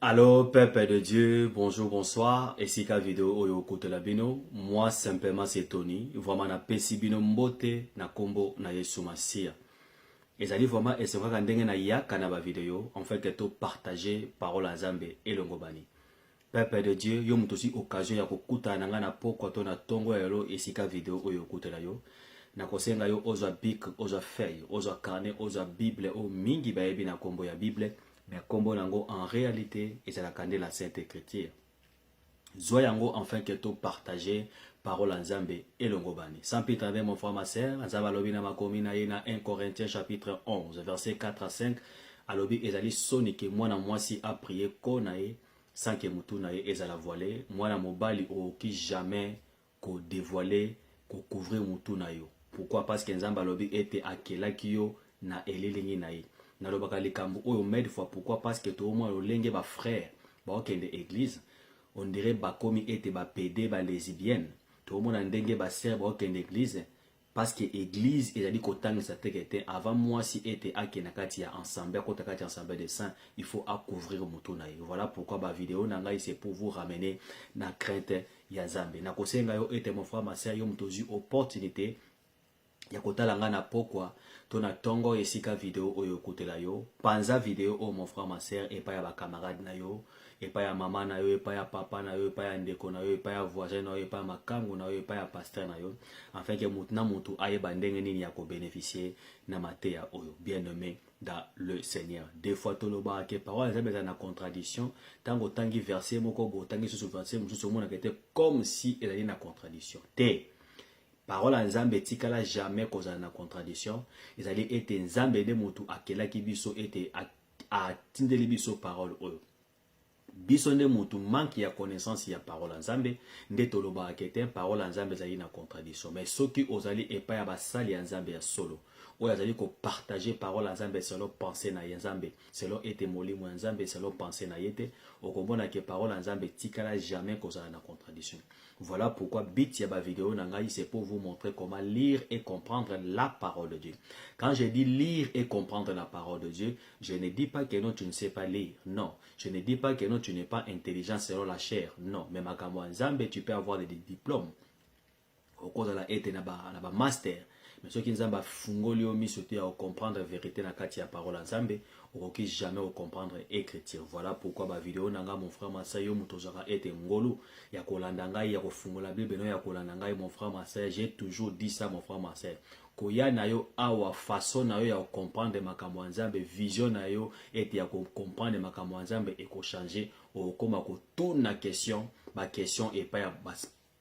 Allô, peuple de Dieu, bonjour, bonsoir. Et si ka vidéo oyo kote la bino, moi simplement c'est Tony. Vraiment na pesi bino mbote na kombo na Yesu Masia. Et ça dit vraiment et c'est vrai qu'andenge na yaka na ba vidéo, en fait que to partager parole à Nzambe et longobani. Peuple de Dieu, yo mutosi occasion ya kokuta na nga na poko to na tongo ya lo esika vidéo oyo kote la yo. Na kosenga yo ozwa bic, ozwa feuille, ozwa carnet, ozwa Bible o mingi ba yebi na kombo ya Bible. Mais comme nango en réalité, ils ont la la Sainte Écriture. Zoyango enfin que tout partager parole en Zambé et Longobani. Sans plus tarder, mon frère, ma sœur, Nzaba Lobina Makomina Yena 1 Corinthiens chapitre 11, verset 4 à 5. Alobi ezali soni que moi na moi si a prié konae sans que mutu nae ezala voilé. Moi na mobali o qui jamais ko dévoiler, ko couvrir mutu nayo. Pourquoi? Parce que Nzamba Lobi était akela kiyo na elelingi nae. Nalobaka likambo oyo mede fois pourquoi parce que tout le monde lenge ba frère ba okende église on dirait ba komi ete ba pédé ba lesbienne tout le monde ndenge ba sœur ba okende église parce que église ezali kotangisa tekete avant moi si ete akena kati ya ensemble kota kati ensemble des saints il faut à couvrir mutu na yo. Voilà pourquoi ba vidéo na ngai c'est pour vous ramener na crainte ya Nzambe na kosenga yo ete mon frère ma sœur yo mutozi opportunité ya kotala nga na pokwa tona tongo esika video oyo kotela yo panza video o mon frère ma sœur et pas ya ba camarade na yo et pas ya maman na yo et pas ya papa na yo et pas ya ndeko na yo et pas ya voisin na yo et pas ya makangu na yo et pas ya pasteur na yo afin que mutuna mutu aye bandenge nini ya ko bénéficier na mateya oyo bien-aimé dans le Seigneur. Des fois tout le bas que parole est en contradiction tango tangi verset moko bo tangi sous verset mususu mona que comme si elle est en contradiction te parole en Nzambe tikala jamais kozala na contradiction ezali ete Nzambe de mutu akelaki biso ete atindeli biso parole oyo biso nde mutu manque ya connaissance ya parole en Nzambe nde toloba akete parole en Nzambe ezali na contradiction mais soki ozali epa ya basali ya Nzambe ya solo oyo azali ko partager parole en Nzambe selon pensée na Nzambe selon ete molimo ya Nzambe selon pensée na yete okomona ke parole en Nzambe tikala jamais kozala na contradiction. Voilà pourquoi bit ya ba vidéo nangai c'est pour vous montrer comment lire et comprendre la parole de Dieu. Quand je dis lire et comprendre la parole de Dieu, je ne dis pas que non tu ne sais pas lire. Non, je ne dis pas que non tu n'es pas intelligent selon la chair. Non, mais makambo Nzambe tu peux avoir des diplômes. Au cours de la ete na ba master. Mais ceux qui Nzamba fungoli o miso te à comprendre la vérité na kati ya parole Nzambe, okoki jamais au comprendre écriture. Voilà pourquoi ba vidéo nanga mon frère Masayo mutozaka ete ngolu ya kolanda ngai ya kofungola Bible no ya kolanda ngai mon frère Masayo, j'ai toujours dit ça mon frère Masayo. Koya na yo awa façon na yo ya comprendre makambo Nzambe, vision na yo ete ya comprendre makambo Nzambe et ko changer o koma ko tourna question, ba question et pas ya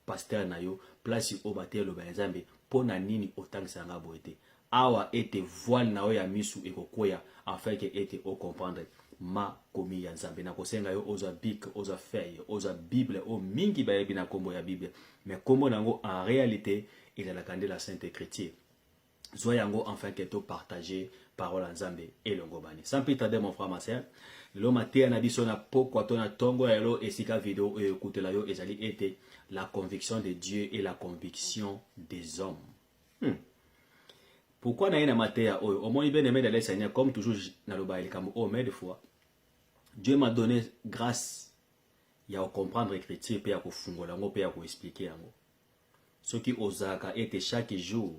pasteur na yo place o batelo ba Nzambe pona nini otangisa nga boete awa ete voile na yo ya misu ekokoya afin que ete o comprendre ma komi ya Nzambe na kosenga yo oza bic oza feuille oza Bible o mingi ba yebi na kombo ya Bible mais kombo nango en réalité il a la candé la Sainte Écriture zoyango enfin que to partager parole en Nzambe et longobani sans plus tarder mon frère ma sœur lo matia na biso na pokwa to na tongo ya lo esika video e écoute la yo ezali ete la conviction de Dieu et la conviction des hommes. Pourquoi na ina matéa oyo omoni bien aimé dans le Seigneur comme toujours na lo bail comme oh mais des fois Dieu m'a donné grâce ya comprendre écriture pe ya ko fungola ngo pe ya ko expliquer yango ce qui osaka ete chaque jour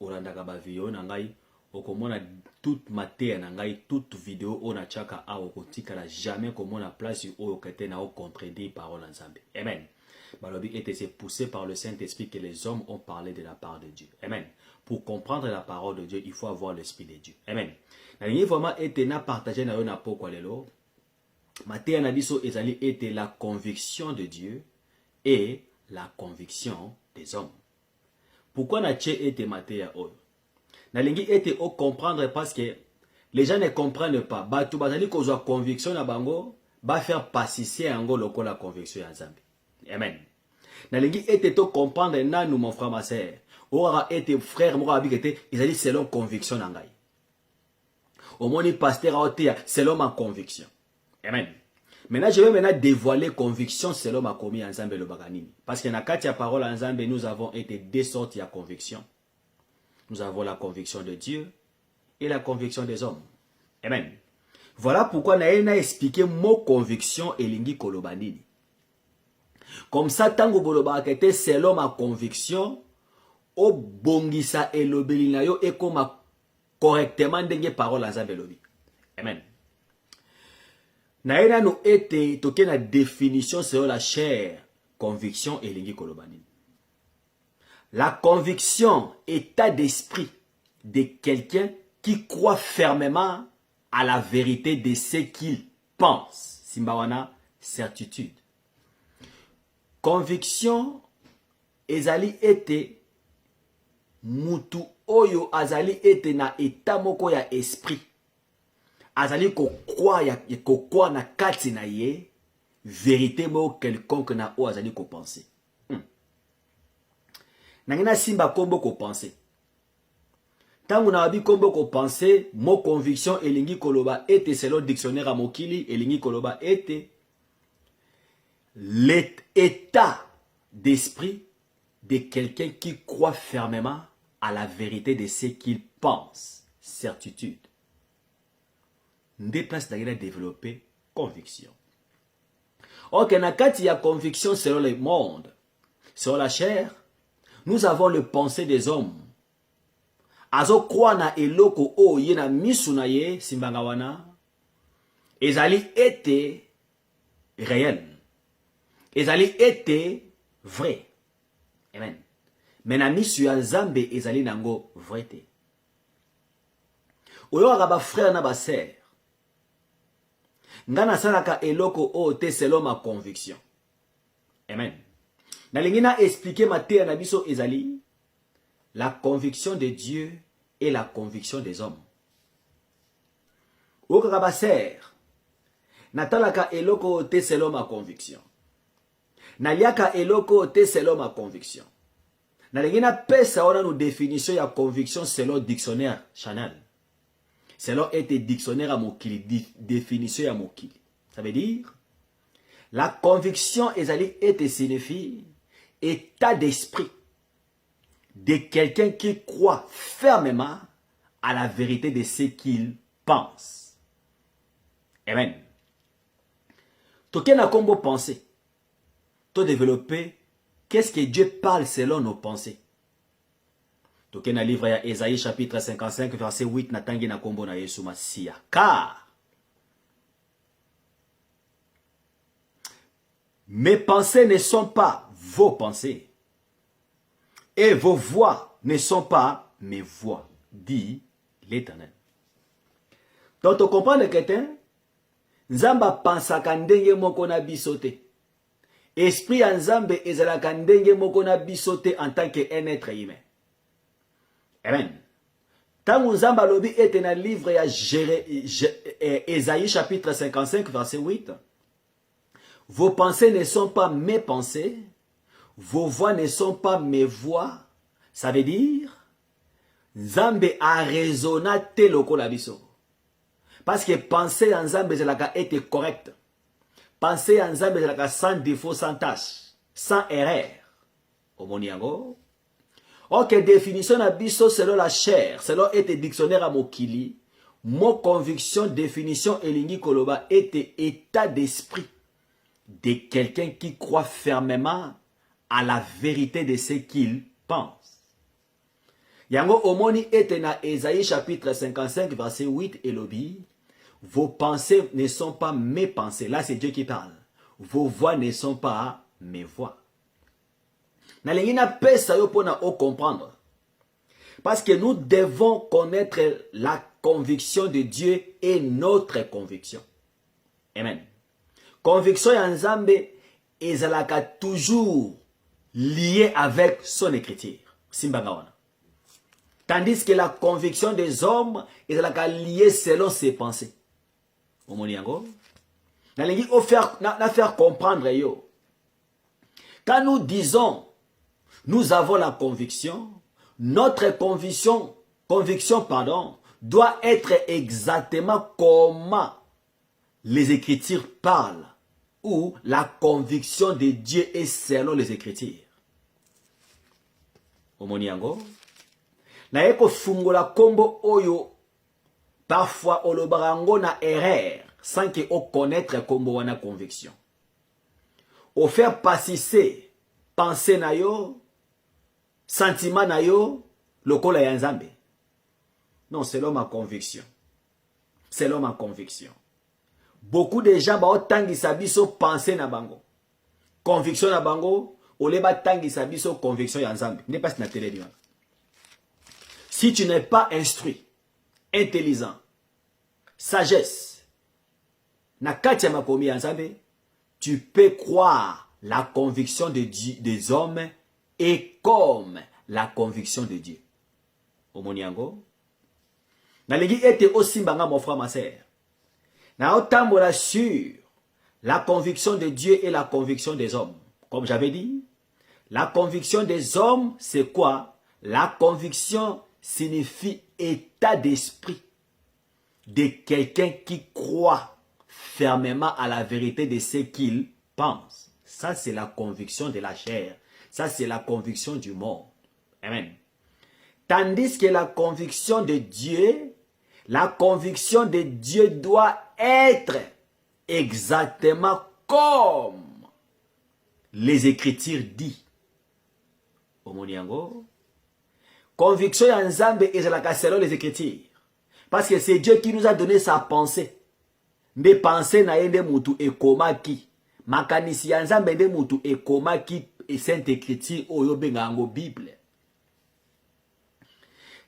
olandaka ba video na ngai okomona toute matéa na ngai toute vidéo ona chaka a okotikala jamais komona place oyo kete na o contredire parole Nzambe. Amen. Balobi était c'est poussé par le Saint-Esprit que les hommes ont parlé de la part de Dieu. Amen. Pour comprendre la parole de Dieu, il faut avoir l'Esprit de Dieu. Amen. Na ligne vraiment était na partager na yo na pokwa lelo. Matéa na biso ezali était la conviction de Dieu et la conviction des hommes. Pourquoi na tche était matéa oyo? Na lingi était au comprendre parce que les gens ne comprennent pas. Batu bazali kozwa conviction na bango ba faire passer yango loko la conviction ya Nzambe. Amen. Nalingi ete to comprendre nanu mon frère ma sœur. Ora ete frère mo abi kete ezali selon conviction na ngai. Omoni pasteur aotea selon ma conviction. Amen. Maintenant je vais maintenant dévoiler conviction selon ma komi Nzambe le baganini. Parce que na kati ya parole Nzambe nous avons été deux sortes ya conviction. Nous avons la conviction de Dieu et la conviction des hommes. Amen. Voilà pourquoi naena expliqué mot conviction elingi koloba nini. Comme ça, tango boloba kete selon ma conviction, o bongisa elobeli na yo ekoma correctement ndenge parole azabe lobi. Amen. Naena no ete toke na définition selon la chair, conviction elingi koloba nini. La conviction, état d'esprit de quelqu'un qui croit fermement à la vérité de ce qu'il pense. Simbawana, certitude. Conviction, ezali ete mutu oyo azali ete na état moko ya esprit. Azali ko kwa na kati na ye vérité mo quelconque na o azali ko penser. Nangina simba kombo ko penser. Tangu na wabi kombo ko penser, mo conviction elingi koloba ete selon dictionnaire à mokili elingi koloba ete l'état d'esprit de quelqu'un qui croit fermement à la vérité de ce qu'il pense. Certitude. Nde place d'ailleurs développer conviction. Ok, na kati ya conviction selon le monde, selon la chair, nous avons le pensée des hommes. Azo kwa na eloko o ye na misu na ye simbanga wana. Ezali ete réel. Ezali ete vrai. Amen. Mais na misu ya Nzambe ezali nango vrai te. Oyo ba frère na ba sœur. Ngana salaka eloko o te selon ma conviction. Amen. Nalingi na expliquer ma te na biso ezali la conviction de Dieu et la conviction des hommes. Oyo ba sœur. Natalaka eloko o te selon ma conviction. Naliaka eloko te selon ma conviction. Nalengina pesa ona nous définition ya conviction selon dictionnaire Chanel. Selon ete dictionnaire à mokili, définition ya mokili. Ça veut dire la conviction ezali ete signifie état d'esprit de quelqu'un qui croit fermement à la vérité de ce qu'il pense. Amen. Toke na kombo penser. To développer qu'est-ce que Dieu parle selon nos pensées. Toke na livre ya Esaïe chapitre 55 verset 8 na tangi na kombo na Yesu Masia. Car mes pensées ne sont pas vos pensées et vos voix ne sont pas mes voix, dit l'Éternel. Donc tu comprends le quelqu'un? Nzamba pensaka ndenge moko na bisote. Esprit ya Nzambe ezalaka ndenge moko na bisote en tant qu'un être humain. Amen. Tangu Nzamba lobi ete na livre ya Esaïe chapitre 55 verset 8. Vos pensées ne sont pas mes pensées, vos voix ne sont pas mes voix. Ça veut dire Nzambe a raisonné te lokola biso. Parce que penser en Nzambe ezalaka ete correct. Penser en Nzambe ezalaka sans défaut, sans tâche, sans erreur. Omoni yango. Ok, définition na biso selon la chair, selon ete dictionnaire à mokili, mo conviction, définition elingi koloba ete état d'esprit de quelqu'un qui croit fermement à la vérité de ce qu'il pense. Yango omoni ete na Esaïe chapitre 55 verset 8 elobi, vos pensées ne sont pas mes pensées. Là c'est Dieu qui parle. Vos voix ne sont pas mes voix. Nalingi na pesa yo pona o comprendre. Parce que nous devons connaître la conviction de Dieu et notre conviction. Amen. Conviction ya Nzambe ezalaka toujours liée avec son écriture. Simbanga wana. Tandis que la conviction des hommes ezalaka liée selon ses pensées. Omoni yango. Nalingi na faire comprendre yo. Quand nous disons nous avons la conviction, notre conviction doit être exactement comment les Écritures parlent, ou la conviction de Dieu est selon les Écritures. Omoni yango. Na eko fungola kombo oyo Parfois, on le barango na erreur, sans que on connaître comment on a conviction. On faire passer pensée na yo, sentiment na yo, lokola ya nzambe. Non, selon ma conviction. Selon ma conviction. Beaucoup de gens ba otangisa biso pensée na bango. Conviction na bango, ole ba tangisa biso conviction ya nzambe. N'est pas na télé. Si tu n'es pas instruit, intelligent, sagesse, na kati ya makomi ya nzambe, tu peux croire la conviction des hommes et comme la conviction de Dieu. Omoniango. Nalingi ete osimbanga mon frère ma sœur. Na otambola sur la conviction de Dieu et la conviction des hommes. Comme j'avais dit, la conviction des hommes, c'est quoi? La conviction signifie état d'esprit de quelqu'un qui croit fermement à la vérité de ce qu'il pense. Ça, c'est la conviction de la chair. Ça, c'est la conviction du monde. Amen. Tandis que la conviction de Dieu doit être exactement comme les Écritures disent. Omoniango. Conviction ya nzambe ezalaka selon les Écritures. Parce que c'est Dieu qui nous a donné sa pensée. Nde pensée na yende mutu ekomaki. Makanisi ya nzambe nde mutu ekomaki et Sainte Écriture oyo bengango Bible.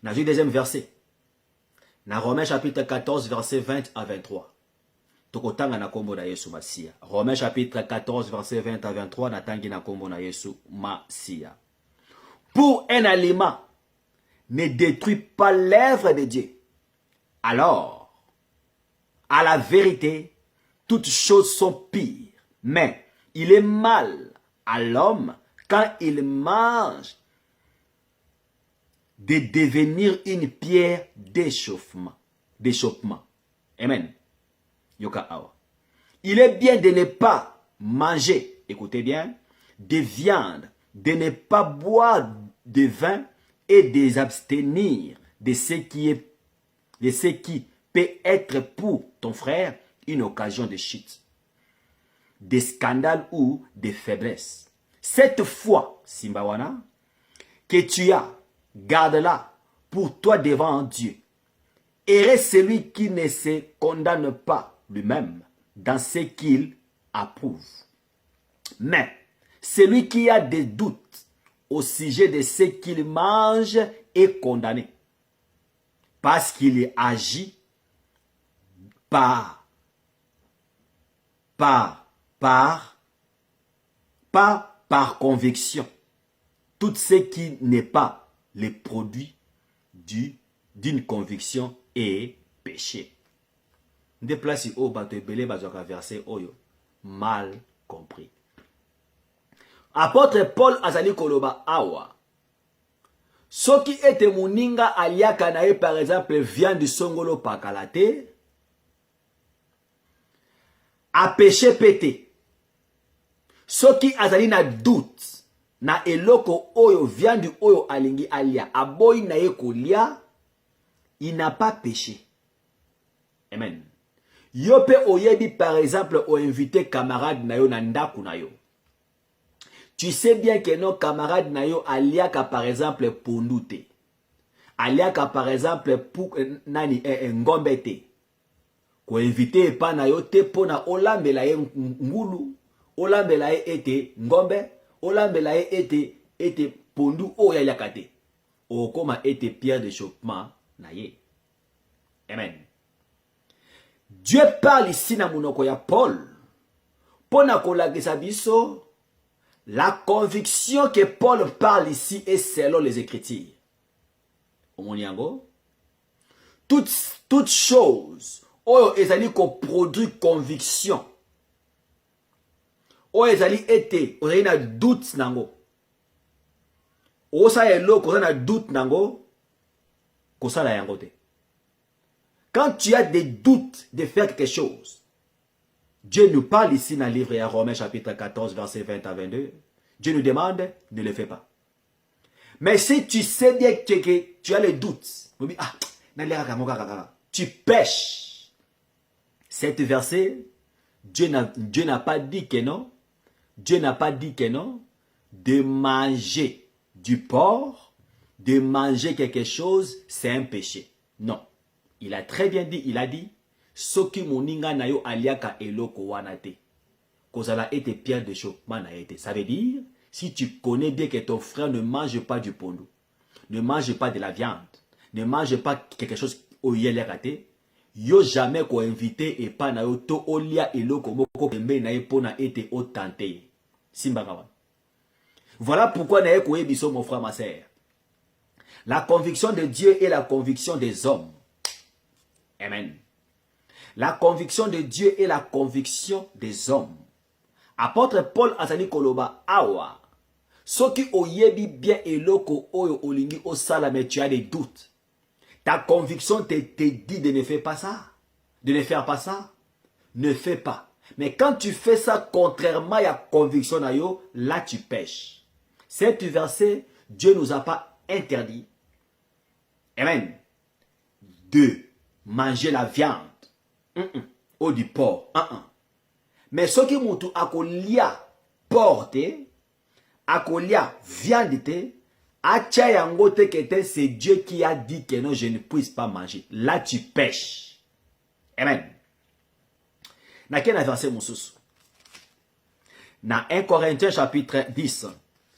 Dans le deuxième verset. Dans Romains chapitre 14 verset 20 à 23. Tokotanga na kombo na Yesu Masia. Romains chapitre 14 verset 20 à 23 natangi na kombo na Yesu Masia. Pour un aliment ne détruit pas l'œuvre de Dieu. Alors, à la vérité, toutes choses sont pires. Mais il est mal à l'homme quand il mange de devenir une pierre d'échauffement. Amen. Yoka awa. Il est bien de ne pas manger, écoutez bien, de viande, de ne pas boire de vin et de s'abstenir de ce qui peut être pour ton frère une occasion de chute, de scandale ou de faiblesse. Cette foi, Simbawana, que tu as, garde-la pour toi devant Dieu. Heureux celui qui ne se condamne pas lui-même dans ce qu'il approuve. Mais celui qui a des doutes au sujet de ce qu'il mange est condamné. Parce qu'il agit pas par conviction. Tout ce qui n'est pas le produit d'une conviction est péché. De place au bateau belé bazaka verset oyo mal compris. Apôtre Paul azali koloba awa. Soki ete muninga aliaka na ye par exemple viande songolo pakalate a péché pété. Soki azali na doute na eloko oyo viande oyo alingi alia aboyi na ye kolia, il n'a pas péché. Amen. Yo pe oyebi par exemple o invité camarade na yo na ndaku na yo. Tu sais bien que nos camarades na yo aliaka par exemple pondute. Aliaka par exemple pour nani ngombete. Ko invité pa na yo te pona olambela ye ngulu, olambela ye ete ngombe, olambela ye ete pondu oya yakate. Okoma ete pierre d'échauffement na ye. Amen. Dieu parle ici na munoko ya Paul. Pona kolakisa biso, la conviction que Paul parle ici est selon les Écritures. Omoniango. Toute chose, oyo ezali ko produit conviction. Oyo ezali ete, ozali na doute nango. Osa elo koza na doute nango, kosala yango te. Quand tu as des doutes de faire quelque chose, Dieu nous parle ici dans le livre de Romains chapitre 14 verset 20 à 22. Dieu nous demande, ne le fais pas. Mais si tu sais bien que tu as le doute, tu pêches. Cet verset, Dieu n'a pas dit que non. Dieu n'a pas dit que non. De manger du porc, de manger quelque chose, c'est un péché. Non. Il a très bien dit, il a dit, soki moninga na yo aliaka eloko wana te. Kozala ete pierre de chauffement na ete. Ça veut dire, si tu connais bien que ton frère ne mange pas du pondou, ne mange pas de la viande, ne mange pas quelque chose au yele raté, yo jamais ko invité et pas na yo to olia eloko moko pembe na epona ete o tenter. Simbagawa. Voilà pourquoi na ko ebiso mon frère ma sœur. La conviction de Dieu est la conviction des hommes. Amen. La conviction de Dieu est la conviction des hommes. Apôtre Paul azali koloba awa. Soki oyebi bien eloko oyo olingi osala mais tu as des doutes. Ta conviction te dit de ne faire pas ça. De ne faire pas ça. Ne fais pas. Mais quand tu fais ça contrairement à la conviction na yo, là tu pêches. Cet verset, Dieu nous a pas interdit. Amen. De manger la viande. Ou du porc. Mais ce qui moutou akolia porte, akolia viande te, acha yango te kete, c'est Dieu qui a dit que non, je ne puisse pas manger. Là tu pêches. Amen. Na quel verset moussous? Na 1 Corinthiens chapitre 10,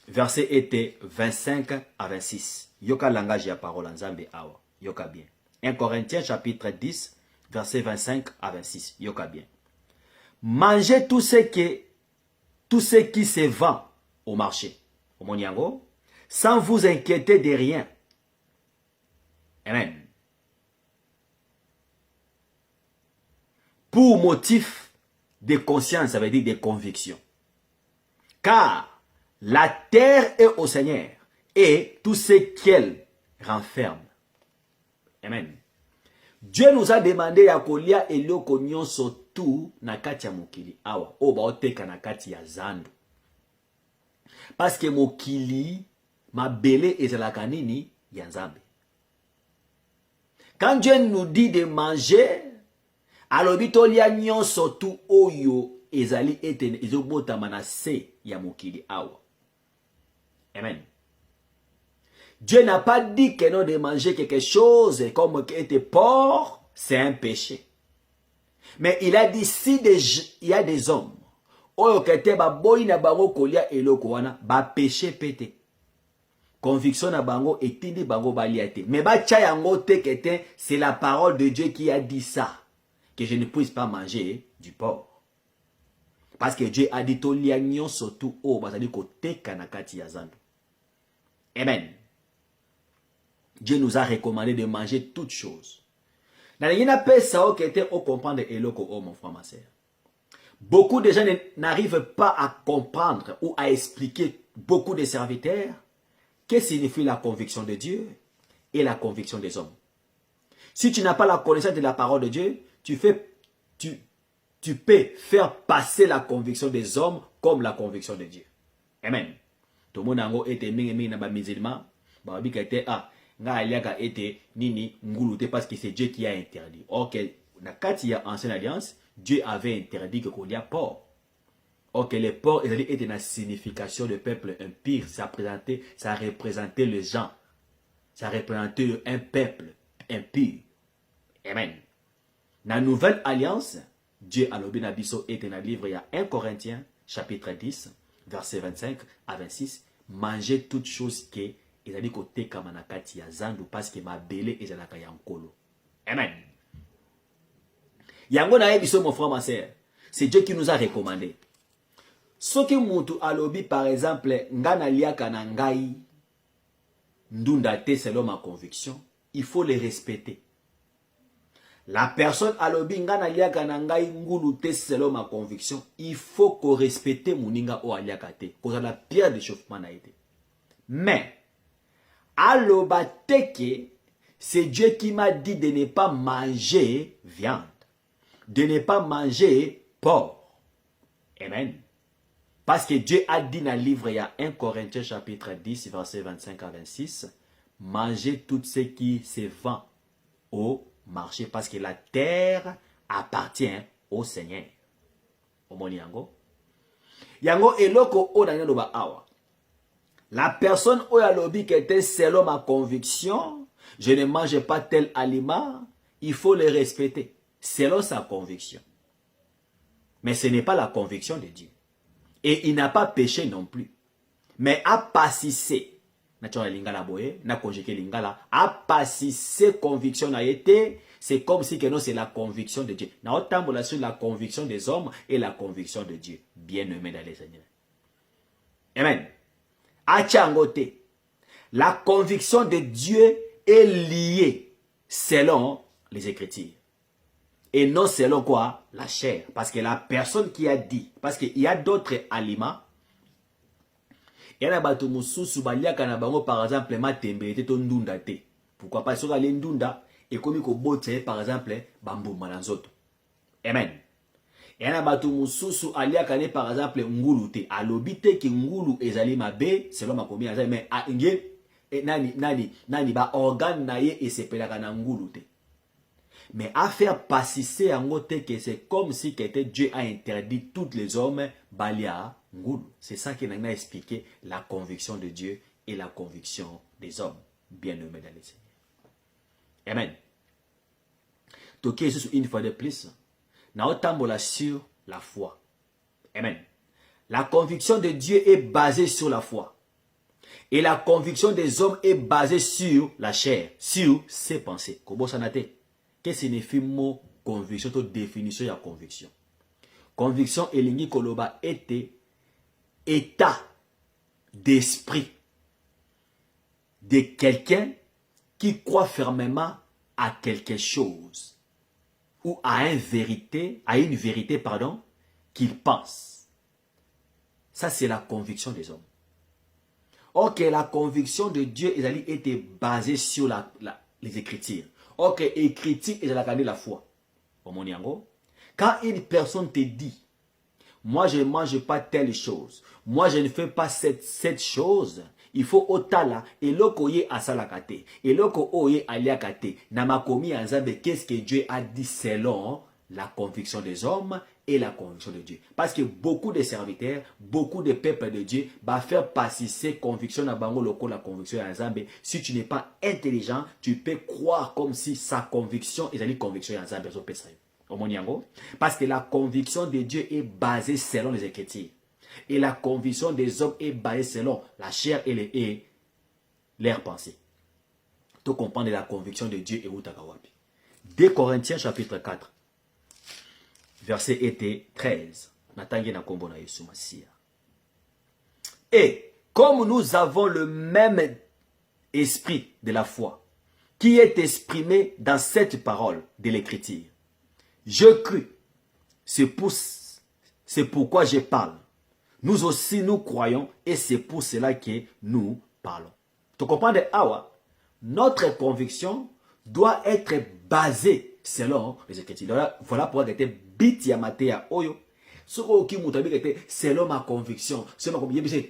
verset était 25 à 26. Yoka langage ya parole nzambe awa. Yoka bien. 1 Corinthiens chapitre 10, verset 25 à 26. Yoka bien. Mangez tout ce qui se vend au marché. Au Moniango. Sans vous inquiéter de rien. Amen. Pour motif de conscience, ça veut dire de conviction. Car la terre est au Seigneur et tout ce qu'elle renferme. Amen. Dieu nous a demandé ya kolia eloko nyonso tu na kati ya mokili awa o ba oteka na kati ya zando. Parce que mokili mabele ezalaka nini ya nzambe. Quand Dieu nous dit de manger, alobi tolia nyonso tu oyo ezali ete ezobotama na se ya mokili awa. Amen. Dieu n'a pas dit que non de manger quelque chose comme était porc, c'est un péché. Mais il a dit si il y a des hommes, oyo kete ba boyi na bango kolia eloko wana ba péché pété. Conviction na bango etindi bango baliate. Mais ba cha yango te kete, c'est la parole de Dieu qui a dit ça, que je ne puisse pas manger du porc. Parce que Dieu a dit tolia nyonso tu o bazali ko teka na kati ya zando. Amen. Dieu nous a recommandé de manger toutes choses. Mon frère, ma soeur. Beaucoup de gens n'arrivent pas à comprendre ou à expliquer, beaucoup de serviteurs, que signifie la conviction de Dieu et la conviction des hommes. Si tu n'as pas la connaissance de la parole de Dieu, tu peux faire passer la conviction des hommes comme la conviction de Dieu. Amen. Tout le monde était musulman, parce que c'est Dieu qui a interdit. Or, quand il y a ancienne alliance, Dieu avait interdit que qu'il y a porc. Or, que les porcs étaient une signification de peuple impur. Ça représentait les gens. Ça représentait un peuple impur. Amen. Dans la nouvelle alliance, Dieu a l'obéi nabiso et dans le livre, il y a 1 Corinthiens, chapitre 10, verset 25 à 26. Mangez toutes choses qui ezali koteka manakati ya zandu parce que mabele ezalaka ya nkolo. Amen. Yango na yebiso mon frère ma sœur, c'est Dieu qui nous a recommandé. Soki mutu alobi par exemple ngana liaka na ngai ndunda te selon ma conviction, il faut les respecter. La personne alobi ngana liaka na ngai ngulu te selon ma conviction, il faut qu'on respecte muninga o aliaka te, cause la pierre d'échauffement na été. Mais alobateke, c'est Dieu qui m'a dit de ne pas manger viande, de ne pas manger porc. Amen. Parce que Dieu a dit dans le livre, il y a 1 Corinthiens chapitre 10, verset 25 à 26, mangez tout ce qui se vend au marcher parce que la terre appartient au Seigneur. Omoni yango. Yango eloko o na ba awa. La personne où a lobby qui était selon ma conviction, je ne mange pas tel aliment, il faut le respecter selon sa conviction. Mais ce n'est pas la conviction de Dieu. Et il n'a pas péché non plus. Mais a passissé, a passissé conviction a été, c'est comme si que non, c'est la conviction de Dieu. Na autant sur la conviction des hommes et la conviction de Dieu. Bien-aimé dans les Seigneurs. Amen. Achangote. La conviction de Dieu est liée selon les Écritures. Et non selon quoi? La chair. Parce que la personne qui a dit, parce qu'il y a d'autres aliments, il y a des gens par exemple, pourquoi pas sur les ndunda et comme il par exemple, bambou malanzoto. Amen. Il y a des gens qui par exemple, ngulute. Alobite ki ngulu ezali mabe, selon ma combien, mais nani ba organe na ye et sepelaka na ngulute. Mais à faire passer en côté que c'est comme si Dieu a interdit tous les hommes balia ngulu. C'est ça qui n'a expliqué la conviction de Dieu et la conviction des hommes bien-aimés dans le Seigneur. Amen. Donc une fois de plus, na otambola sur la foi. Amen. La conviction de Dieu est basée sur la foi. Et la conviction des hommes est basée sur la chair, sur ses pensées. Comment ça n'a été? Qu'est-ce que signifie le mot conviction, toute définition de la conviction? Conviction et l'ingi koloba était état d'esprit de quelqu'un qui croit fermement à quelque chose ou à une vérité qu'il pense. Ça, c'est la conviction des hommes. Ok, la conviction de Dieu était basée sur les Écritures. Ok, écriture et la foi. Quand une personne te dit, moi je ne mange pas telle chose, moi je ne fais pas cette chose, il faut otala et lokoye asalakate et loko oye aliakate. Namakomi anzabe, qu'est-ce que Dieu a dit selon la conviction des hommes et la conviction de Dieu. Parce que beaucoup de serviteurs, beaucoup de peuples de Dieu va faire passer ces convictions à bango loko la conviction à Nzambe. Si tu n'es pas intelligent, tu peux croire comme si sa conviction est une conviction à Nzambe. Parce que la conviction de Dieu est basée selon les Écritures. Et la conviction des hommes est basée selon la chair et leurs pensées. Tu comprends la conviction de Dieu et Utakawapi. 2 Corinthiens chapitre 4. Verset était 13. Et comme nous avons le même esprit de la foi qui est exprimé dans cette parole de l'Écriture, je crus, c'est pourquoi je parle. Nous aussi nous croyons et c'est pour cela que nous parlons. Tu comprends de Awa? Notre conviction doit être basée selon les Écritures. Voilà pourquoi il était biti ya matea oyo. Selon ma conviction.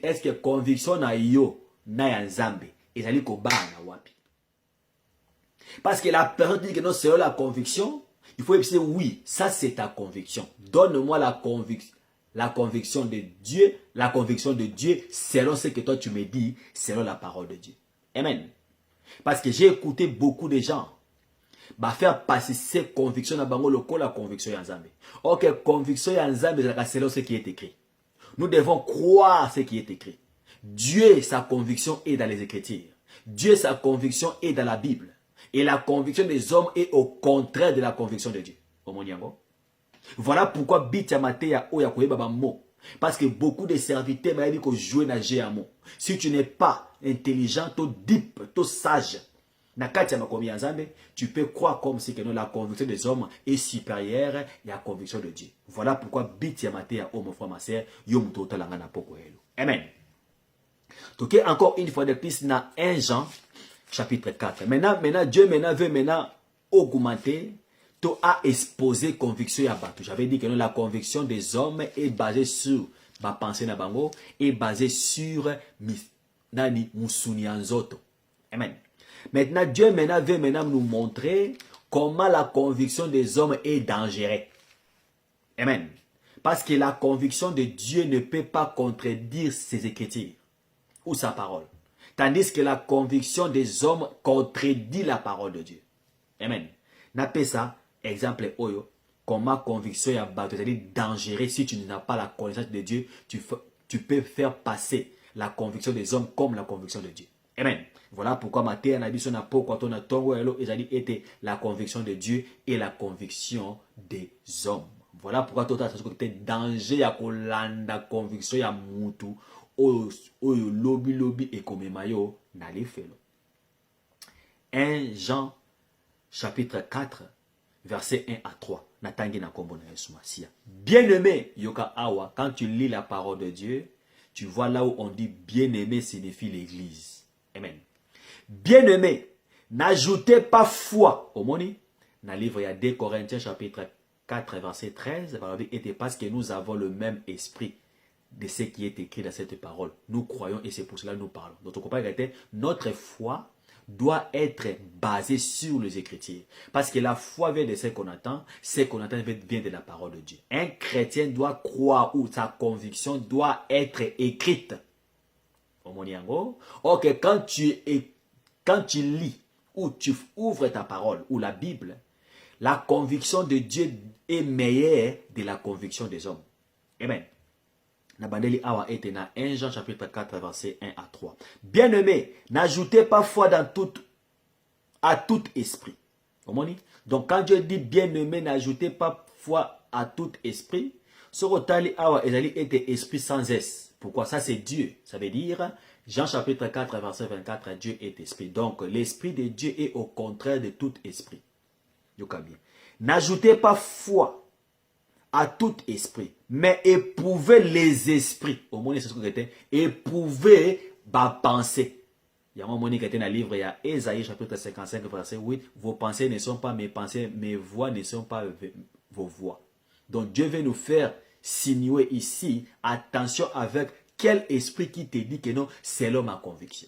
Est-ce que conviction na yo na ya Nzambe ezali ko bana wapi? Parce que la personne dit que non, selon la conviction, il faut dire oui, ça c'est ta conviction. Donne-moi la conviction de Dieu, selon ce que toi tu me dis, selon la parole de Dieu. Amen. Parce que j'ai écouté beaucoup de gens faire passer ces convictions dans bango loko la conviction Yanzambe. Ok, conviction Yanzambe c'est selon ce qui est écrit. Nous devons croire ce qui est écrit. Dieu, sa conviction est dans les Écritures. Dieu, sa conviction est dans la Bible. Et la conviction des hommes est au contraire de la conviction de Dieu. Voilà pourquoi Bitamatea Oya Koyeba mot. Parce que beaucoup de serviteurs m'ont dit que jouer na GMO. Si tu n'es pas intelligent, to deep, to sage, tu peux croire comme si que la conviction des hommes est supérieure à la conviction de Dieu. Voilà pourquoi Bitamatea Oya mon frère ma sœur, yom total ngana poko elo. Amen. Donc encore une fois de plus dans 1 Jean chapitre 4. Maintenant Dieu veut augmenter. Tu as exposé conviction à Batou. J'avais dit que la conviction des hommes est basée sur ma pensée na bango, est basée sur nani musuni anzoto. Amen. Maintenant Dieu veut nous montrer comment la conviction des hommes est dangereuse. Amen. Parce que la conviction de Dieu ne peut pas contredire ses écritures ou sa parole. Tandis que la conviction des hommes contredit la parole de Dieu. Amen. N'appelle ça, exemple, oyo, comment conviction est c'est-à-dire dangereux si tu n'as pas la connaissance de Dieu, tu peux faire passer la conviction des hommes comme la conviction de Dieu. Amen. Voilà pourquoi Matthieu a dit son quand on a tongo était la conviction de Dieu et la conviction des hommes. Voilà pourquoi tout à côté danger ya kolanda conviction ya mutu oyo lobby et comme mayo na les felo. 1 Jean chapitre 4 verset 1 à 3. Natangi na kombo na Yesu Masia. Bien-aimé yoka awa, quand tu lis la parole de Dieu, tu vois là où on dit bien-aimé signifie l'église. Amen. Bien-aimé, n'ajoutez pas foi. Au moni, dans le livre il y a 2 Corinthiens chapitre 4 verset 13, était parce que nous avons le même esprit de ce qui est écrit dans cette parole. Nous croyons et c'est pour cela que nous parlons. Notre foi doit être basée sur les Écritures. Parce que la foi vient de ce qu'on attend vient de la parole de Dieu. Un chrétien doit croire ou sa conviction doit être écrite. Ok, quand tu lis ou tu ouvres ta parole ou la Bible, la conviction de Dieu est meilleure de la conviction des hommes. Amen. Nabandeli awa ete na 1 Jean chapitre 4 verset 1 à 3. Bien-aimés, n'ajoutez pas foi à tout esprit. Donc quand Dieu dit bien-aimé, n'ajoutez pas foi à tout esprit, sorotali awa ezali ete esprit sans S. Pourquoi? Ça c'est Dieu. Ça veut dire Jean chapitre 4 verset 24, Dieu est esprit. Donc l'esprit de Dieu est au contraire de tout esprit. N'ajoutez pas foi à tout esprit, mais éprouvez les esprits. Au moins, c'est ce que c'était. Éprouvez ma pensée. Il y a un moment qui était dans le livre, il y a Ésaïe chapitre 55, verset 8. Vos pensées ne sont pas mes pensées, mes voix ne sont pas vos voix. Donc Dieu veut nous faire signer ici, attention avec quel esprit qui te dit que non, c'est l'homme à conviction.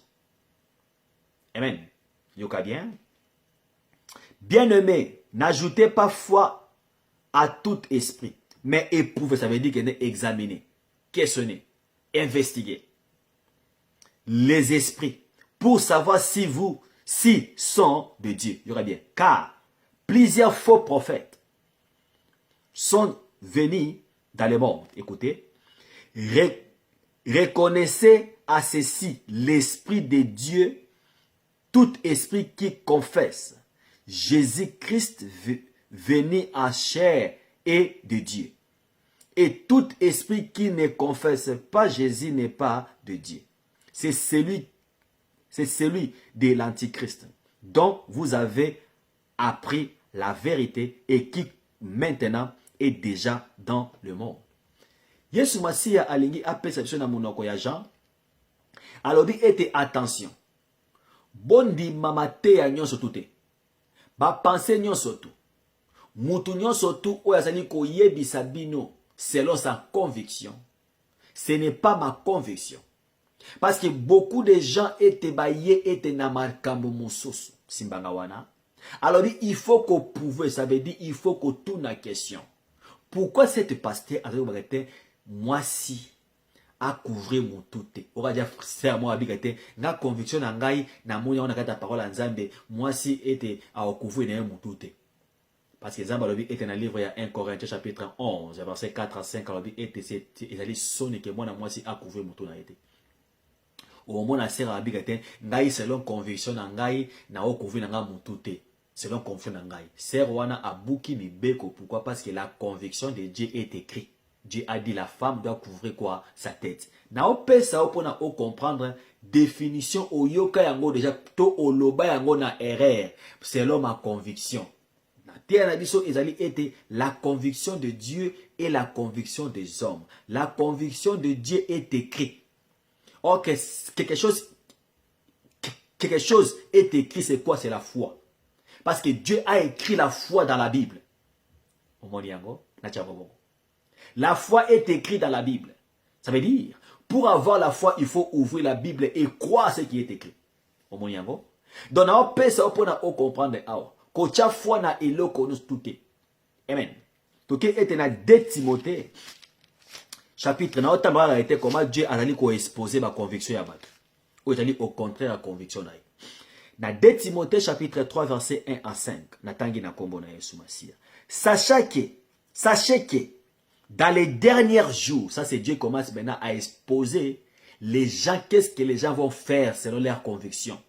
Amen. Yoka bien. Bien-aimé, n'ajoutez pas foi à tout esprit, mais éprouvez, ça veut dire que examiner, questionner, investiguer les esprits pour savoir si sont de Dieu. Il y aura bien. Car plusieurs faux prophètes sont venus dans le monde. Écoutez, reconnaissez à ceci l'esprit de Dieu, tout esprit qui confesse Jésus-Christ venu en chair et de Dieu. Et tout esprit qui ne confesse pas Jésus n'est pas de Dieu. C'est celui de l'Antichrist dont vous avez appris la vérité et qui maintenant est déjà dans le monde. Yesu Masia alingi a perception na monoko ya Jean. Alobi ete attention. Bondi mamate ya nyonso tute. Ba pense nyonso tu. Mutu nyonso tu oyazali ko yebisa bino selon sa conviction. Ce n'est pas ma conviction. Parce que beaucoup de gens étaient baillés étaient na makambo mususu simbanga wana. Alors il faut qu'on prouve, ça veut dire il faut qu'on tourne la question. Pourquoi cette pasteur a dit moi si à couvrir mon tout? On va dire frère moi habité na conviction na ngai na moya on a kata parole en Zambie moi si était à couvrir na mon tout. Parce que Zambie était dans le livre il y a 1 Corinthiens chapitre 11 verset 4 à 5 alors était c'est ils allaient sonner que moi si à couvrir mon tout na été. Au moment na sera habité ngai selon conviction na ngai na au couvrir na mon tout. Selon conviction na ngai. Sœur wana abuki mibeko pourquoi? Parce que la conviction de Dieu est écrite. Dieu a dit la femme doit couvrir quoi? Sa tête. Na ope sa opona o comprendre définition o yoka yango déjà to o loba yango na erreur selon ma conviction. Na terre na biso ezali été la conviction de Dieu et la conviction des hommes. La conviction de Dieu est écrite. Or quelque chose est écrit, c'est quoi? C'est la foi. Parce que Dieu a écrit la foi dans la Bible. La foi est écrite dans la Bible. Ça veut dire, pour avoir la foi, il faut ouvrir la Bible et croire ce qui est écrit. Donc, on peut ça pour comprendre. kocha foi na eloko nous tout. Amen. Donc était na 2 Timothée chapitre na autant a été comment Dieu a allé ko exposer ma conviction ya bato. Ou est allé au contraire la conviction na. Na 2 Timothée chapitre 3 verset 1 à 5 na tangi na kombo na Yesu Masia. Sachez que dans les derniers jours, ça c'est Dieu commence maintenant à exposer les gens, qu'est-ce que les gens vont faire selon leurs convictions,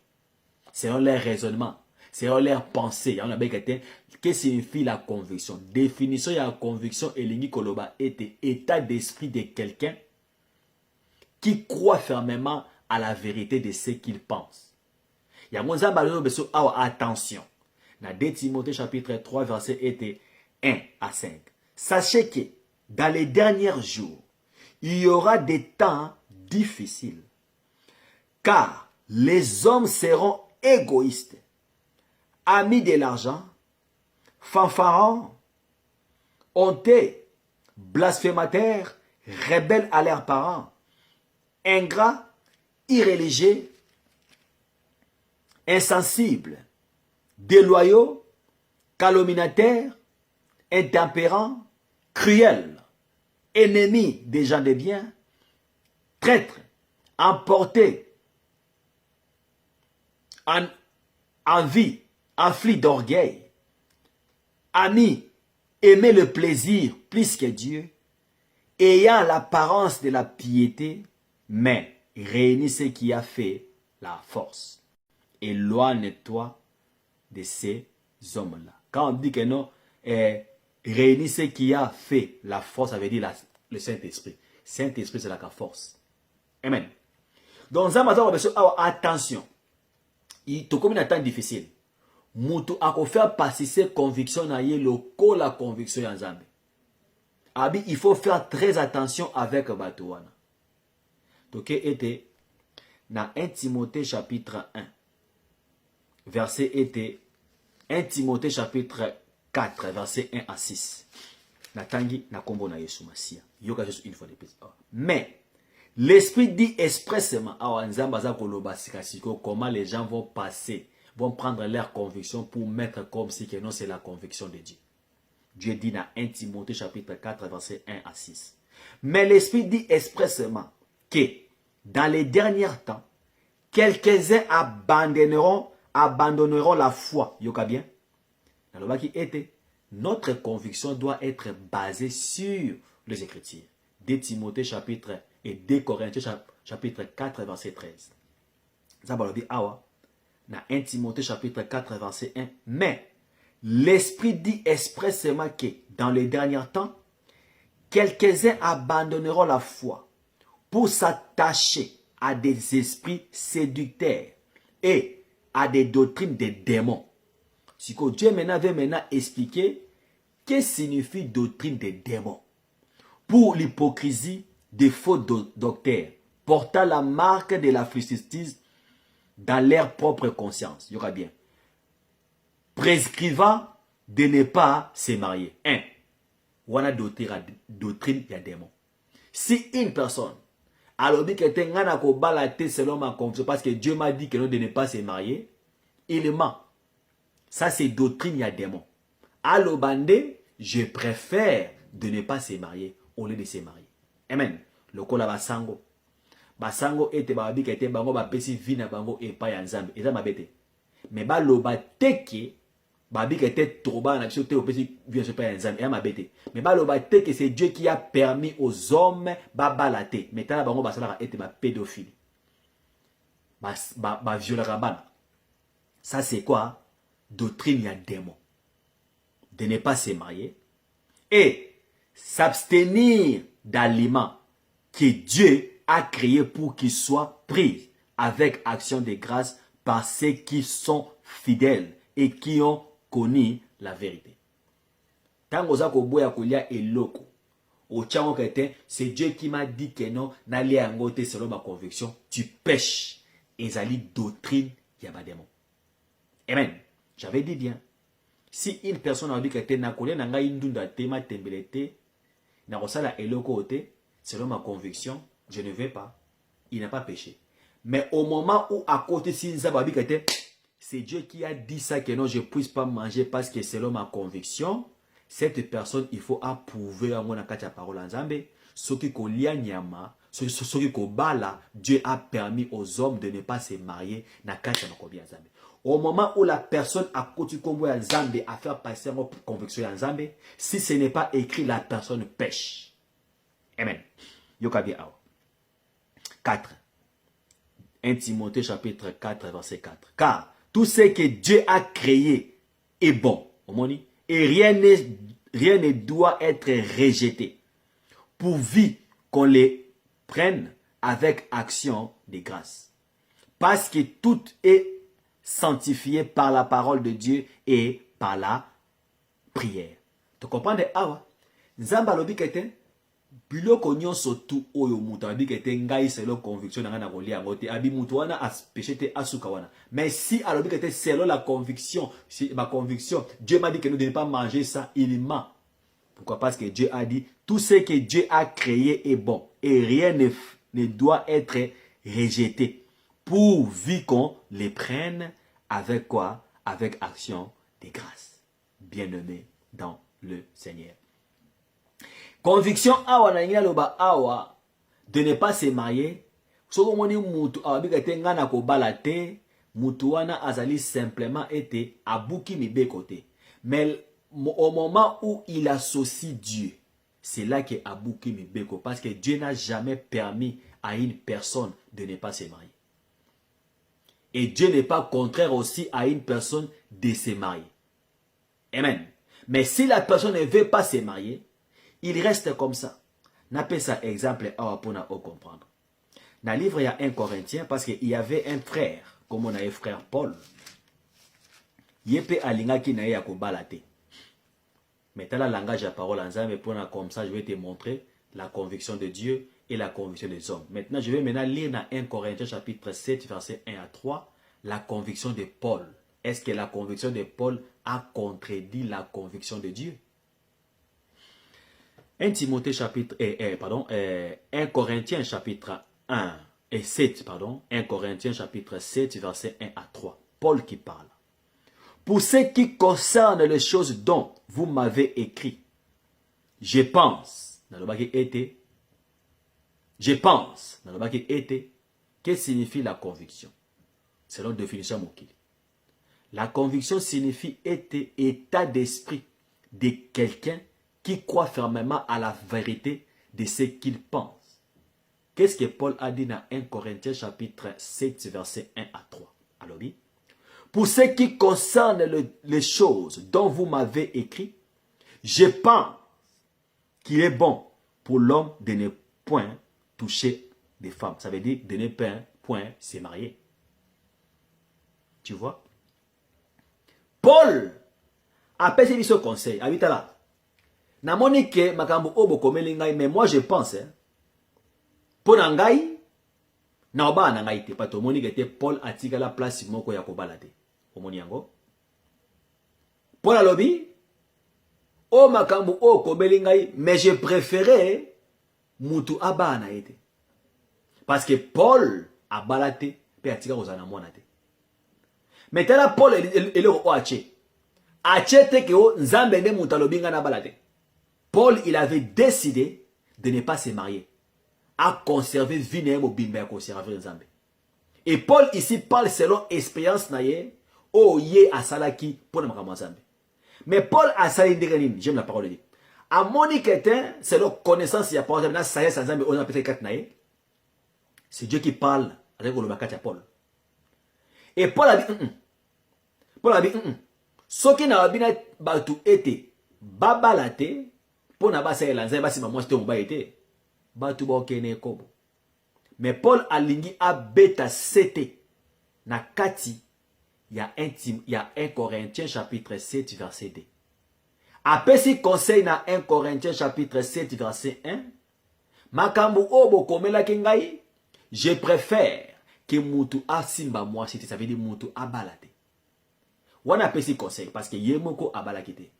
selon leur raisonnement, selon leurs pensées. On a bien qu'est-ce que signifie la conviction. Définition de la conviction et l'ingui koloba était état d'esprit de quelqu'un qui croit fermement à la vérité de ce qu'il pense. Il y a mon attention. Dans 2 Timothée chapitre 3 verset 1 à 5. Sachez que dans les derniers jours, il y aura des temps difficiles. Car les hommes seront égoïstes, amis de l'argent, fanfarons, honteux, blasphémateurs, rebelles à leurs parents, ingrats, irréligieux, insensibles, déloyaux, calomniateurs, intempérants, cruels, ennemis des gens de bien, traîtres, emportés, envie, afflits d'orgueil, amis, aimer le plaisir plus que Dieu, ayant l'apparence de la piété, mais réunis ce qui a fait la force. Éloigne-toi de ces hommes-là. Quand on dit que non, réunir ce qui a fait la force, ça veut dire le Saint-Esprit. Saint-Esprit, c'est la force. Amen. Donc, attention. Il te comme un temps difficile. Moutou a faire passer ses convictions dans le la conviction en Zambie. Abi, il faut faire très attention avec Batouana. Donc, était dans 1 Timothée chapitre 1. Verset était 1 Timothée chapitre 4, verset 1 à 6. Natangi na kombo na Yesu Masia. Yoka juste une fois de plus. Mais l'Esprit dit expressément comment les gens vont passer, vont prendre leur conviction pour mettre comme si que non, c'est la conviction de Dieu. Dieu dit dans 1 Timothée chapitre 4, verset 1 à 6. Mais l'Esprit dit expressément que dans les derniers temps, quelques-uns abandonneront la foi. Yoka bien. Dans le qui était, notre conviction doit être basée sur les Écritures. 2 Timothée chapitre et 2 Corinthiens chapitre 4 verset 13. Ça va dire awa dans 1 Timothée chapitre 4 verset 1. Mais l'Esprit dit expressément que dans les derniers temps, quelques-uns abandonneront la foi pour s'attacher à des esprits séducteurs et à des doctrines des démons. Si Dieu veut expliquer qu'est-ce que signifie doctrine des démons. Pour l'hypocrisie des faux docteurs, portant la marque de la justice dans leur propre conscience. Il y aura bien. Prescrivant de ne pas se marier. 1. Wana doctrine des démons. Si une personne alors dit que tengana ko balate selon ma conviction parce que Dieu m'a dit que non de ne pas se marier, il ment. Ça c'est doctrine des démons. Alors bande, je préfère de ne pas se marier au lieu de se marier. Amen. Le kola basango. Basango ete babi kete bango ba pesi vina bango e pa ya nzambe. Eza mabete. Mais ba loba teke babi kete troba na biso te o pesi vina se pa ya nzambe. Eza mabete. Mais ba loba teke c'est Dieu qui a permis aux hommes ba balate. Maintenant bango basala ete ba pédophilie. Ba violer bana. Ça c'est quoi? Doctrine ya démon. De ne pas se marier et s'abstenir d'aliments que Dieu a créés pour qu'ils soient pris avec action de grâce par ceux qui sont fidèles et qui ont connu la vérité. Tant c'est Dieu qui m'a dit que non, n'allez en côté selon ma conviction, tu pêches. Et ça lit doctrine, il y a pas de démon. Amen. J'avais dit bien. Si une personne a dit que tu n'as pas de selon ma conviction, je ne vais pas. Il n'a pas péché. Mais au moment où à côté si c'est Dieu qui a dit ça, que non, je ne puisse pas manger parce que selon ma conviction, cette personne, il faut approuver à mon akati la parole en Zambé. Ce qui kolia nyama, ce qui kobala, Dieu a permis aux hommes de ne pas se marier na kati na kobi en Zambé. Au moment où la personne a continué en Zambé à faire passer une conviction en Zambé, si ce n'est pas écrit, la personne pêche. Amen. Yokabi awa. 4. 1 Timothée chapitre 4, verset 4. Car tout ce que Dieu a créé est bon. Et rien ne doit être rejeté. Pourvu qu'on les prenne avec action de grâce. Parce que tout est sanctifié par la parole de Dieu et par la prière. Tu comprends? Nzamba lobi kete biloko nyonso tu oyo mutu abi kete ngai selo conviction na kolia ngote abi mutu wana aspechete asuka wana. Mais si alobi kete selon la conviction, si ma conviction, Dieu m'a dit que nous ne devons pas manger ça, il ment. Pourquoi? Parce que Dieu a dit tout ce que Dieu a créé est bon et rien ne doit être rejeté. Pourvu qu'on les prenne avec quoi? Avec action de grâce. Bien-aimé dans le Seigneur. Conviction awa na ngina loba awa de ne pas se marier. Soko moni mutu awa bikete ngana ko balate, mutu wana azali simplement été abuki mibe côté. Mais au moment où il associe Dieu, c'est là que abuki mibe ko, parce que Dieu n'a jamais permis à une personne de ne pas se marier. Et Dieu n'est pas contraire aussi à une personne de se marier. Amen. Mais si la personne ne veut pas se marier, il reste comme ça. N'appelle ça exemple pour nous comprendre. Dans le livre, il y a 1 Corinthiens, parce qu'il y avait un frère, comme on a un frère Paul. Yepe alinga ki na ya kobalate. Mais tu as le langage de la parole en Zambie, pour comme ça, je vais te montrer la conviction de Dieu et la conviction des hommes. Maintenant, je vais lire dans 1 Corinthiens chapitre 7, verset 1 à 3, la conviction de Paul. Est-ce que la conviction de Paul a contredit la conviction de Dieu? 1 Timothée chapitre 1 Corinthiens chapitre 1 et 7, 1 Corinthiens chapitre 7, verset 1 à 3. Paul qui parle. Pour ce qui concerne les choses dont vous m'avez écrit, je pense, que signifie la conviction? Selon la définition Mokili. La conviction signifie état d'esprit de quelqu'un qui croit fermement à la vérité de ce qu'il pense. Qu'est-ce que Paul a dit dans 1 Corinthiens chapitre 7, verset 1 à 3? Alors, oui. Pour ce qui concerne les choses dont vous m'avez écrit, je pense qu'il est bon pour l'homme de ne point toucher des femmes. Ça veut dire de ne point se marier. Tu vois? Paul a passé ce conseil. Habite là. Namoni ke makambo obo komeli ngai, mais moi je pense pour ngai na oba na ngai te pato moni ke te Paul atika la place moko ya kobalate. Omoni yango. Paul alobi o makambo o komeli ngai, mais je préférais mutu aba na ete. Parce que Paul a balate pe atika kozana mwana te. Mais tala Paul ele o ache. Ache te ke o nzambe ne mutu alobi nga na balate. Paul, il avait décidé de ne pas se marier, à conserver vie au bimbe, à conserver les Zambé. Et Paul ici parle selon expérience naye, oh yé à salaki pour ne pas Zambé. Mais Paul a sali ndirenin, j'aime la parole de Dieu. À Monique était selon connaissance, il y a par exemple ça y est sans Zambé, on a peut-être quatre naye. C'est Dieu qui parle avec le bakati à Paul. Et Paul a dit, Paul a dit, ce qui n'a pas batu été babalate. Pour na basa elanza basi mamo ste mba été batu ba okene kobo. Mais Paul alingi a beta sete na kati ya 1 Corinthiens chapitre 7 verset 2. Apesi conseil na 1 Corinthiens chapitre 7 verset 1. Makambu obo komela kengai, je préfère que mutu asimba moi, ça veut dire mutu abalate. Wana apesi conseil parce que yemoko abalakite.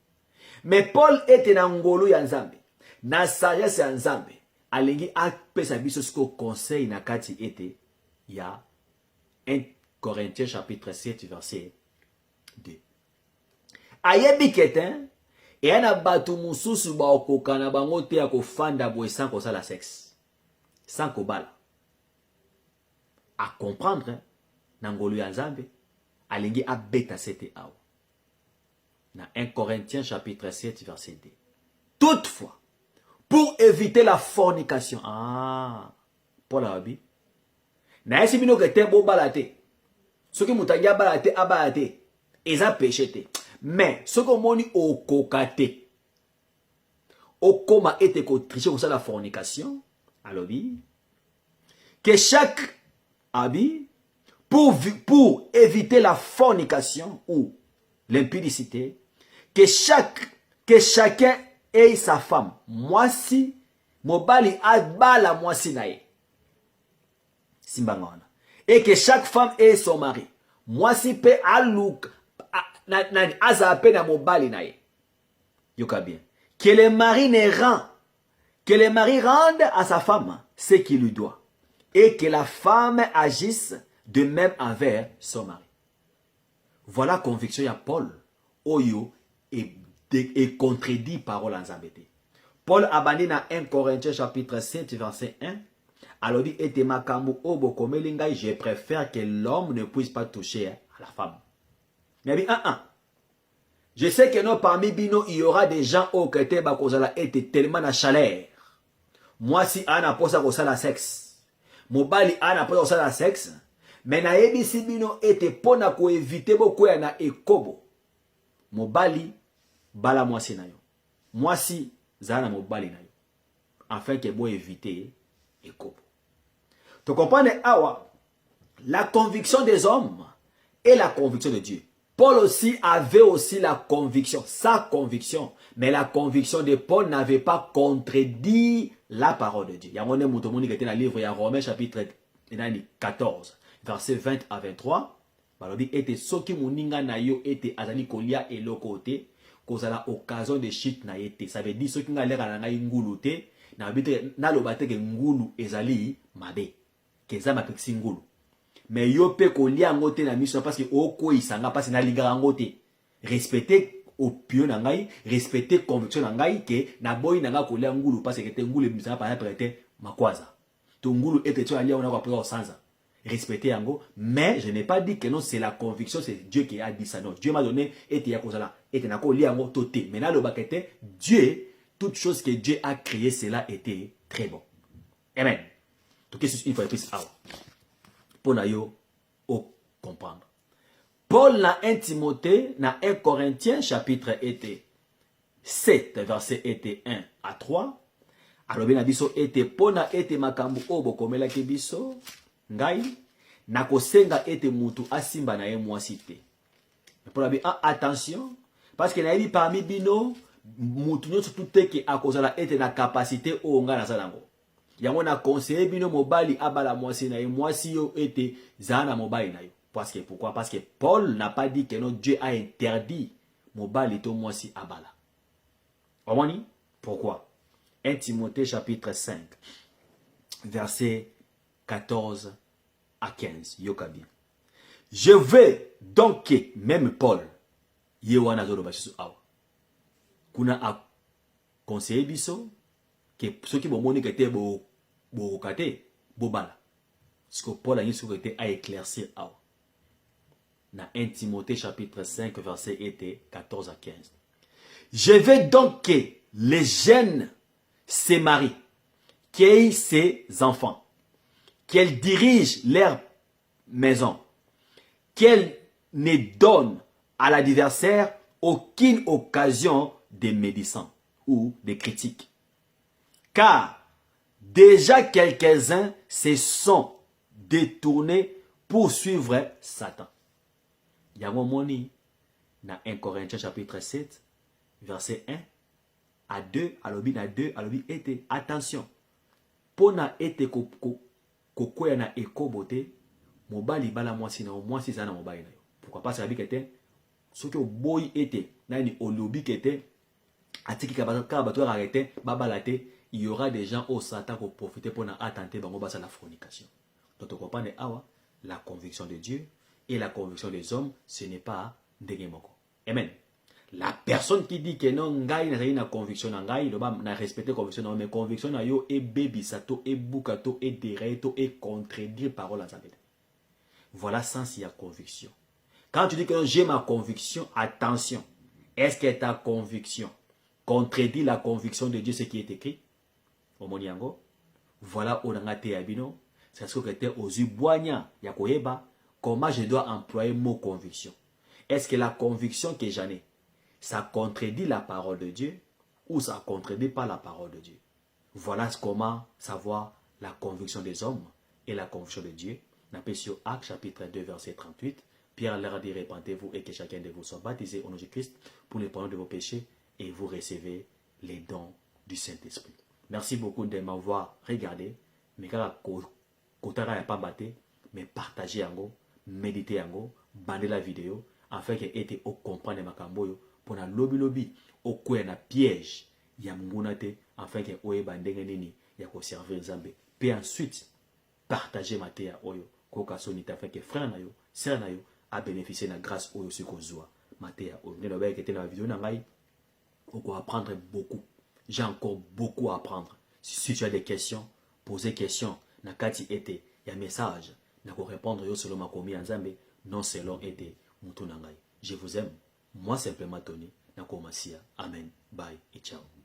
Mais Paul était dans ngolo ya Nzambe. Na sagesse ya Nzambe. Alingi a pesa biso sko conseil na kati ete ya 1 Corinthiens chapitre 7 verset 2. Ayebi keten et ana batu mususu ba okokana bango te akofanda boye sans kosala sexe. Sans kobala. À comprendre nangolu ya Nzambe alingi abeta sete awa. Dans 1 Corinthiens chapitre 7 verset 2. Toutefois, pour éviter la fornication. Ah, Paul a dit. Na esi bino kete bo balate. Soki mutangi abalate abalate. Eza péché te. Mais soki omoni okokate. Okoma ete ko tricher comme ça la fornication. Alobi. Que chaque habit pour éviter la fornication ou l'impudicité, que chacun ait sa femme. Moi si, mobali adbala moi si nae. Simbangona. Et que chaque femme ait son mari. Moi si pe alouk azape na mobali nae. Yoka bien. Que le mari rende à sa femme ce qu'il lui doit. Et que la femme agisse de même envers son mari. Voilà la conviction de Paul. Oyo et contredit parole en Zambété. Paul a banni dans 1 Corinthiens chapitre 7 verset 1. Alors dit, et je préfère que l'homme ne puisse pas toucher à la femme. Mais dit, je sais que non, parmi bino, il y aura des gens au côté bakozala était tellement na chaleur. Moi si ana posa kosala sexe. Mobali ana posa kosala sexe. Mais na ebisi bino était pona ko éviter beaucoup na ekobo. Mobali bala mwasi na yo. Mwasi zana mobali na yo. Afin que bo éviter ekobo. Tu comprends awa la conviction des hommes et la conviction de Dieu. Paul aussi avait aussi la conviction, sa conviction, mais la conviction de Paul n'avait pas contredit la parole de Dieu. Il y a un moutomoni qui était dans le livre, il y a Romains chapitre 14, verset 20 à 23. Il dit, était ce qui mouninga na yo était azali kolia et le côté, cause à l'occasion de shit na yete. Ça veut dire ce qui n'a l'air à la ngulu te, na bite na lo bate ke ngulu ezali mabe. Keza ma pexi ngulu. Mais yo pe kolia ngote na mission parce que oko isanga parce na liga ngote. Respecter opinion na ngai, respecter conviction na ngai que na boy na nga kolia ngulu parce que te ngulu misanga pa prêter makwaza. To ngulu ete tu alia ona ko prendre sanza. Respecter yango, mais je n'ai pas dit que non c'est la conviction, c'est Dieu qui a dit ça. Non, Dieu m'a donné ete ya kozala, ete na ko lia ngo toté. Mais na lo bakete Dieu, toute chose que Dieu a créé, cela était très bon. Amen. Donc qu'est-ce une fois de plus pour na yo comprendre. Paul na 1 Timothée, na 1 Corinthiens chapitre 7 verset 1 à 3. Alors bien biso ete pona ete makambu obo komela ke biso ngai na kosenga ete mutu asimba na ye mwasi te. Pour la attention parce que na yebi parmi bino mutu nyonso tout ke akozala ete na capacité o nga na zalango. Yango na conseiller bino mobali abala mwasi na ye mwasi yo ete zana mobali na yo. Parce que pourquoi? Parce que Paul n'a pas dit que non, Dieu a interdit mobali to mwasi abala. Omoni? Pourquoi? 1 Timothée chapitre 5 verset 14 à 15. Yoka bien. Je veux donc que même Paul yewana zolo basisu awa. Kuna a conseiller biso que ceux qui bomoni que te bo kate bobala. Ce que Paul a dit sur a éclairci awa. Dans 1 Timothée chapitre 5 verset 14 à 15. Je veux donc que les jeunes se marient, qu'ils aient ses enfants, qu'elles dirigent leur maison, qu'elles ne donnent à l'adversaire aucune occasion de médisance ou de critique. Car déjà quelques-uns se sont détournés pour suivre Satan. Yango moni dans 1 Corinthiens chapitre 7 verset 1 à 2 alobi na 2 alobi ete attention pona ete kokoya na ekobote mobali bala mwasi na mwasi zana mobali na yo. Pourquoi pas ça bi kete soki oboyi ete nani olobi kete atiki ka bato arrêter babalate il y aura des gens au Satan pour profiter pour attenter bango basa la fornication. Donc tu comprends awa la conviction de Dieu et la conviction des hommes, ce n'est pas Ndengemoko. Amen. La personne qui dit que non, ngai n'a une conviction, ngai n'a respecté conviction, mais conviction na yo et baby sato et bukato et dereto et contredire parole à Zambé. Voilà sens il y a conviction. Quand tu dis que j'ai ma conviction, attention. Est-ce que ta conviction contredit la conviction de Dieu, ce qui est écrit? Omoniango. Voilà onangate abino. C'est ce que tu es aux yeux boigna yakoyeba. Comment je dois employer mot conviction? Est-ce que la conviction que j'en ai, ça contredit la parole de Dieu ou ça ne contredit pas la parole de Dieu? Voilà comment savoir la conviction des hommes et la conviction de Dieu. N'appelle sur Actes chapitre 2 verset 38. Pierre leur a dit répentez-vous et que chacun de vous soit baptisé au nom de Christ pour le pardon de vos péchés et vous recevez les dons du Saint-Esprit. Merci beaucoup de m'avoir regardé. Mais mais partagez yango, méditez yango, bandez la vidéo afin que ete au comprendre makamboyo pour na lobby lobby au kwe na piège ya mungunate afin que oye bandenge nini ya ko servir Nzambe. Puis ensuite partagez matéa oyo koka sonita afin que frère na yo, sœur na yo a bénéficié de la grâce oyo sikozwa matéa oyo. Ne loba que na vidéo na ngai on apprendre beaucoup. J'ai encore beaucoup à apprendre. Si tu as des questions, posez questions. Nakati ete ya message na ko répondre yo selon ma komi Nzambe, non selon ete mutu na ngai. Je vous aime. Moi simplement Tony. Nakomasia. Amen. Bye et ciao.